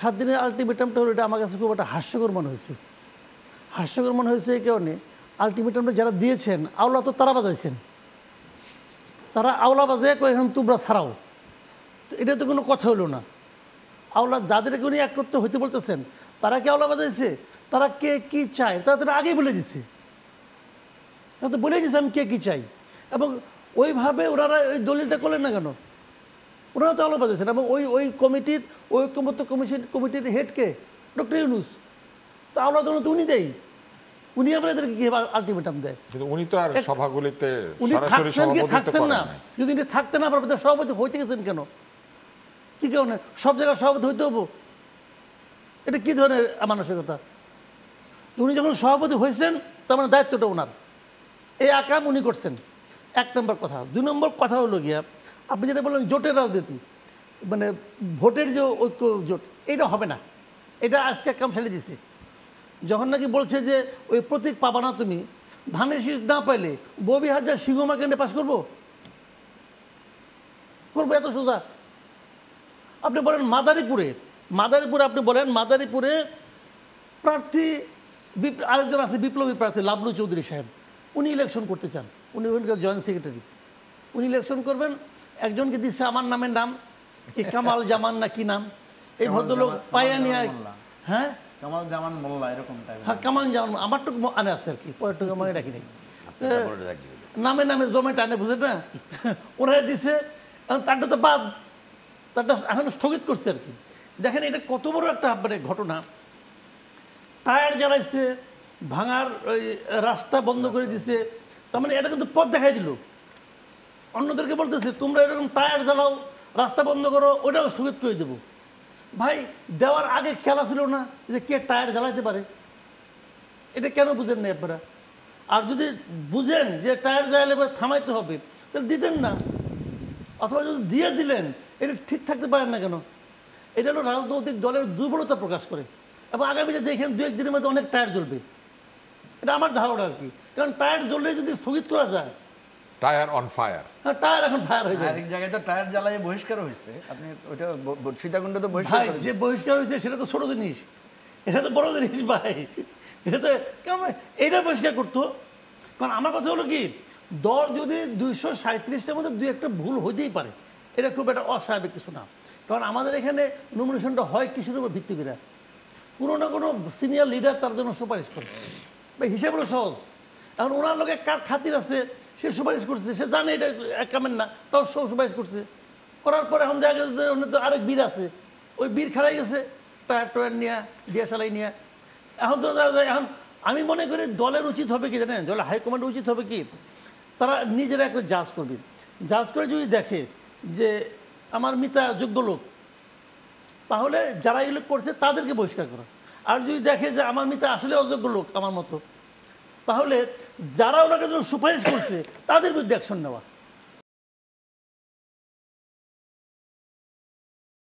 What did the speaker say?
7 দিনের আলটিমেটামটা হলো, এটা আমার কাছে খুব একটা হাস্যকর মনে হয়েছে। হাস্যকর মনে হয়েছে এই কারণে, আলটিমেটামটা যারা দিয়েছেন আওলা তো তারা বাজাইছেন, তারা আওলা বাজায় এখন তোমরা ছাড়াও, তো এটা তো কোনো কথা হলো না। আওলা যাদেরকে উনি এক করতে হইতে বলতেছেন তারা কি আওলা বাজাইছে? তারা কে কি চায় তারা তো আগেই বলে দিছে, তারা তো বলে দিয়েছে আমি কে কি চাই। এবং ওইভাবে ওনারা ওই দলিলটা করলেন না কেন? ওনারা তো আওলা বাজাইছেন। এবং ওই কমিটির ঐক্যমত্য কমিটির হেডকে ডক্টর ইউনূস, তো আওলা তো উনি দেয়, উনি আপনাদেরকে কি আলটিমেটাম দেয়? উনি তো আর সভাগুলিতে উনি থাকছেন কি থাকছেন না? যদি উনি থাকতে না পারবেন সভাপতি হইতে গেছেন কেন? কি কারণে সব জায়গায় সভাপতি হইতে হবো? এটা কি ধরনের মানসিকতা? উনি যখন সভাপতি হয়েছেন তার মানে দায়িত্বটা ওনার, এই আকাম উনি করছেন, 1 নম্বর কথা। 2 নম্বর কথা হলো গিয়া, আপনি যেটা বললেন জোটের রাজনীতি, মানে ভোটের যে ঐক্য জোট, এটা হবে না। এটা আজকে কাম ছেড়ে দিছে। যখন নাকি বলছে যে ওই প্রতীক পাবা না তুমি, ধানের শীষ না পাইলে ববি হাজার সিংহমা কেন্দ্রে পাস করবো, এত সোজা। আপনি বলেন মাদারীপুরে আপনি বলেন মাদারীপুরে প্রার্থী আরেকজন আছে বিপ্লবী প্রার্থী লাবলু চৌধুরী সাহেব, উনি ইলেকশন করতে চান, উনি ওখানকার জয়েন্ট সেক্রেটারি, উনি ইলেকশন করবেন। একজনকে দিচ্ছে আমার নামের নাম কি কামাল জামান না কি নাম, এই ভদ্রলোক পাইয়া নিয়ে, হ্যাঁ কামাল জামান মোল্লা এরকম টাইপের, হ্যাঁ কামাল জামান, আমারটুকু আনে আছে আর কি, পরেরটুকু মনে রাখি নাই, নামে নামে জমে টানে, বুঝে না, ওনারা দিছে। তারটা তো বাদ, তারটা এখন স্থগিত করছে আর কি। দেখেন এটা কত বড় একটা মানে ঘটনা। টায়ার জ্বালাইছে, ভাঙার ওই রাস্তা বন্ধ করে দিছে, তার মানে এটা কিন্তু পথ দেখাই দিল। অন্যদেরকে বলতেছে তোমরা এরকম টায়ার জ্বালাও, রাস্তা বন্ধ করো, ওটাও স্থগিত করে দেবো। ভাই দেওয়ার আগে খেয়াল ছিল না যে কে টায়ার জ্বালাইতে পারে? এটা কেন বুঝেন না আপনারা? আর যদি বুঝেন যে টায়ার জ্বালালে থামাইতে হবে, তাহলে দিতেন না, অথবা যদি দিয়ে দিলেন এটা ঠিক থাকতে পারেন না কেন? এটা হলো রাজনৈতিক দলের দুর্বলতা প্রকাশ করে। এবং আগামীতে দেখেন 2-1 দিনের মধ্যে অনেক টায়ার জ্বলবে, এটা আমার ধারণা আর কি। কারণ টায়ার জ্বললে যদি স্থগিত করা যায়, টায়ার অন ফায়ার, হ্যাঁ টায়ার এখন ফায়ার হয়ে যায়। আরেক জায়গায় তো টায়ার জ্বালায় বহিষ্কার হয়েছে, আপনি ওইটা সীতাকুণ্ডে তো বহিষ্কার ভাই যে বহিষ্কার হয়েছে সেটা তো ছোট জিনিস, এটা তো বড় জিনিস ভাই। এটা তো কেমন এইটা বহিষ্কার করতো? কারণ আমার কথা হলো কি, দল যদি 237টার মধ্যে 2-1টা ভুল হইতেই পারে, এটা খুব একটা অস্বাভাবিক কিছু না। কারণ আমাদের এখানে নমিনেশনটা হয় কিছুর উপর ভিত্তি করে, কোনো না কোনো সিনিয়র লিডার তার জন্য সুপারিশ করে, বা হিসাব হলো সহজ। এখন ওনার লোকে কার খাতির আছে, সে সুপারিশ করছে, সে জানে এটা এক কামের না, তাও সব সুপারিশ করছে। করার পরে এখন দেখা গেছে যে তো আরেক বীর আছে, ওই বীর খেলাই গেছে টায়ার টয়ার নিয়ে, ডিয়াশালাই নিয়ে। এখন তো এখন আমি মনে করি দলের উচিত হবে কি জানেন, দলের হাইকমান্ডের উচিত হবে কি, তারা নিজেরা একটা জাজ করবে, জাজ করে যদি দেখে যে আমার মিতা যোগ্য লোক, তাহলে যারা এগুলো করছে তাদেরকে বহিষ্কার করা। আর যদি দেখে যে আমার মিতা আসলে অযোগ্য লোক আমার মতো, তাহলে যারা ওনাকে যখন সুপারিশ করছে তাদের বিরুদ্ধে অ্যাকশন নেওয়া।